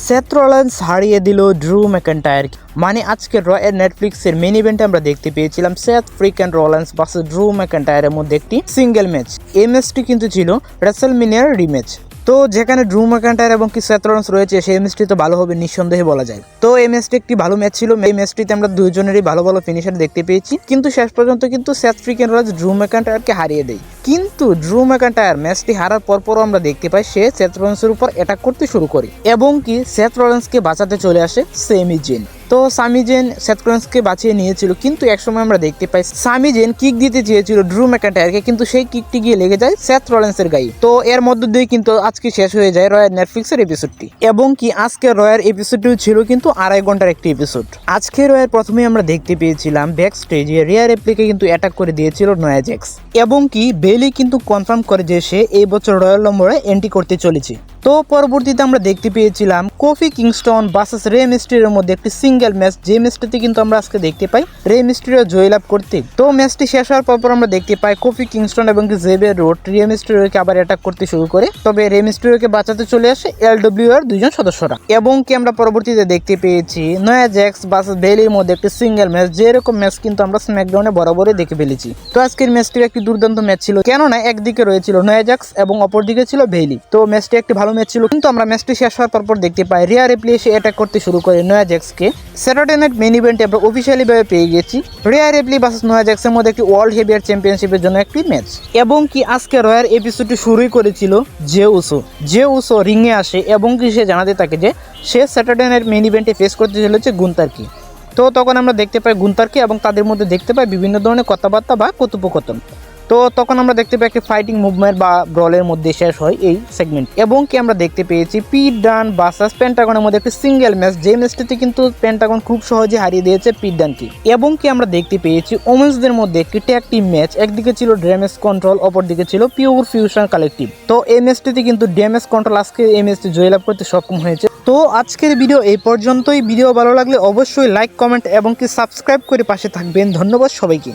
Seth Rollins হারিয়ে দিল ড্রু McIntyre. মানে আজকে র এর নেটফ্লিক্সের মেইন ইভেন্টে আমরা দেখতে পেয়েছিলাম সেথ ফ্রিকেন রলিন্স ভার্সেস ড্রু ম্যাকইন্টায়ারের মধ্যে একটি সিঙ্গেল ম্যাচ। এই ম্যাচটি কিন্তু ছিল রেসলমেনিয়ার রিম্যাচ। তো যেখানে ড্রু ম্যাকইন্টায়ার এবং কি সেথ রলিন্স রয়েছে, সেই ম্যাচটি তো ভালো হবে নিঃসন্দেহে বলা যায়। তো এই ম্যাচটি একটি ভালো ম্যাচ ছিল। এই ম্যাচটিতে আমরা দুইজনেরই ভালো ভালো ফিনিশার দেখতে পেয়েছি, কিন্তু শেষ পর্যন্ত কিন্তু সেথ ফ্রিকেন রলিন্স ড্রু ম্যাকইন্টায়ারকে হারিয়ে দেয়। কিন্তু ড্রু ম্যাকইন্টায়ার ম্যাচটি হারার পরপরও আমরা দেখতে পাই সে সেথ রলিন্সের উপর অ্যাটাক করতে শুরু করে এবং কি সেথ রলিন্সকে বাঁচাতে চলে আসে সামি জেন। তো সামি জেন সেথ রলিন্সকে বাঁচিয়ে নিয়েছিল, কিন্তু একসময় আমরা দেখতে পাই সামি জেন কিক দিতে চেয়েছিল ড্রু ম্যাকইন্টায়ারকে, কিন্তু সেই কিকটি গিয়ে লেগে যায় সেথ রলিন্সের গায়ে। তো এর মধ্য দিয়ে কিন্তু আজকে শেষ হয়ে যায় রয়্যাল নেটফ্লিক্সের এপিসোডটি। এবং কি আজকে রয়্যাল এপিসোডটিও ছিল কিন্তু 2.5 ঘন্টার একটি এপিসোড। আজকে রয়্যাল প্রথমেই আমরা দেখতে পেয়েছিলাম ব্যাক স্টেজে রিয়া রিপ্লিকে কিন্তু অ্যাটাক করে দিয়েছিল নোয়া জ্যাক্স, এবং কি বেলি কিন্তু কনফার্ম করে যে সে এই বছর রয়্যাল নম্বরে এন্ট্রি করতে চলেছে। তো পরবর্তীতে আমরা দেখতে পেয়েছিলাম কোফি কিংস্টন ভার্সেস রে মিস্টেরিওর মধ্যে একটি সিঙ্গেল ম্যাচ, যে ম্যাচটিতে কিন্তু আমরা আজকে দেখতে পাই রে মিস্টেরিও জয়লাভ করতে। তো ম্যাচটি শেষ হওয়ার পর আমরা দেখতে পাই কোফি কিংস্টন এবং জেভিয়ার রোড রে মিস্টেরিওকে আবার অ্যাটাক করতে শুরু করে, তবে রে মিস্টেরিওকে বাঁচাতে চলে আসে LWR দুইজন সদস্যরা। এবং কি আমরা পরবর্তীতে দেখতে পেয়েছি নোয়া জ্যাক্স ভার্সেস বেলির মধ্যে একটি সিঙ্গেল ম্যাচ, যেরকম ম্যাচ কিন্তু আমরা স্ম্যাকডাউনে বরাবরই দেখে ফেলেছি। তো আজকের ম্যাচটি একটি দুর্দান্ত ম্যাচ ছিল, কেননা একদিকে রয়েছিল নোয়া জ্যাক্স এবং অপরদিকে ছিল বেলি। তো ম্যাচটি একটি ভালো ম্যাচ ছিল, কিন্তু আমরা ম্যাচটি শেষ হওয়ার পর দেখতে পাই রিয়া রিপ্লি এসে অ্যাটাক করতে শুরু করে নোয়া জ্যাক্সকে। স্যাটারডে নাইট মেইন ইভেন্টে আমরা অফিসিয়ালি ভাবে পেয়ে গেছি রিয়া রিপ্লি ভার্সেস নোয়া জ্যাক্সের মধ্যে একটি ওয়ার্ল্ড হেভিওয়েট চ্যাম্পিয়নশিপের জন্য একটি ম্যাচ। এবং কি আজকে রয়্যাল এপিসোডটি শুরুই করেছিল জে উসো রিংয়ে আসে এবং কি সে জানাতে থাকে যে সে স্যাটারডে নাইট মেইন ইভেন্টে ফেস করতে চলেছে গুন্তারকে। তো তখন আমরা দেখতে পাই গুন্তারকে এবং তাদের মধ্যে দেখতে পাই বিভিন্ন ধরনের কথাবার্তা বা কথোপকথন। তো তখন আমরা দেখতে পাই একটি ফাইটিং মুভমেন্ট বা ব্রলের মধ্যে শেষ হয় এই সেগমেন্ট। এবং কি আমরা দেখতে পেয়েছি পিট ডান ভার্সেস পেন্টাগনের মধ্যে একটি সিঙ্গেল ম্যাচ, যে ম্যাচটিতে কিন্তু পেন্টাগন খুব সহজে হারিয়ে দিয়েছে পিট ডানকে। এবং কি আমরা দেখতে পেয়েছি ওমেন্সদের মধ্যে একটি ট্যাগ টিম ম্যাচ, একদিকে ছিল ড্যামেজ কন্ট্রোল, অপরদিকে ছিল পিওর ফিউশন কালেকটিভ। তো এই ম্যাচটিতে কিন্তু ড্যামেজ কন্ট্রোল আজকে এই ম্যাচটি জয়লাভ করতে সক্ষম হয়েছে। তো আজকের ভিডিও এই পর্যন্তই। ভিডিও ভালো লাগলে অবশ্যই লাইক, কমেন্ট এবং কি সাবস্ক্রাইব করে পাশে থাকবেন। ধন্যবাদ সবাইকে।